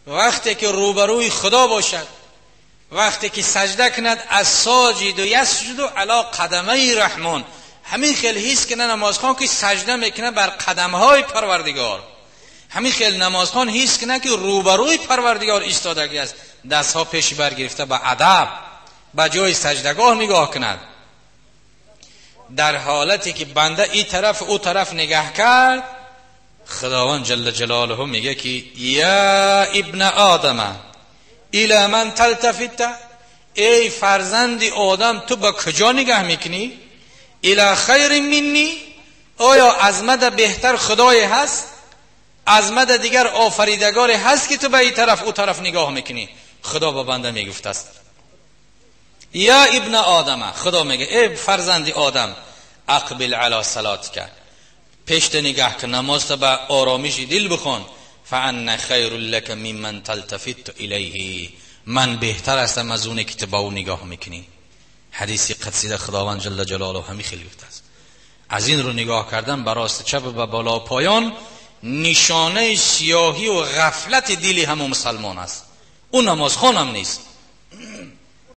وقتی که روبروی خدا باشد، وقتی که سجده کند، از ساجد و یسجد و علی قدمه رحمان، همین خیلی حس کنه نمازخوان که سجده میکنه بر قدمهای پروردگار، همین خیلی نمازخوان حس کنه که روبروی پروردگار ایستادگی است، دستها پیش برگرفته با ادب به جای سجدگاه نگاه کند. در حالتی که بنده این طرف او طرف نگاه کرد، خداوند جل جلاله میگه که یا ابن آدم الی من تلتفت، ای فرزند آدم تو به کجا نگاه میکنی؟ الی خیر منی، آیا از من بهتر خدای هست؟ از من دیگر آفریدگاری هست که تو به این طرف او طرف نگاه میکنی؟ خدا به بنده میگفت است یا ابن آدم، خدا میگه ای فرزند آدم اقبل علی صلاتک، پشت نگاه کن، نماز به آرامش دل بخون، فان خیر لک ممن تلتفت الیه، من بهتر هستم از اونی که تو به او نگاه میکنی. حدیث قدسی خداوند جل جلاله همی خیلی گفته است. از این رو نگاه کردن به راست چپ و بالا پایان نشانه سیاهی و غفلت دل همون مسلمان است، اون نمازخوان هم نیست.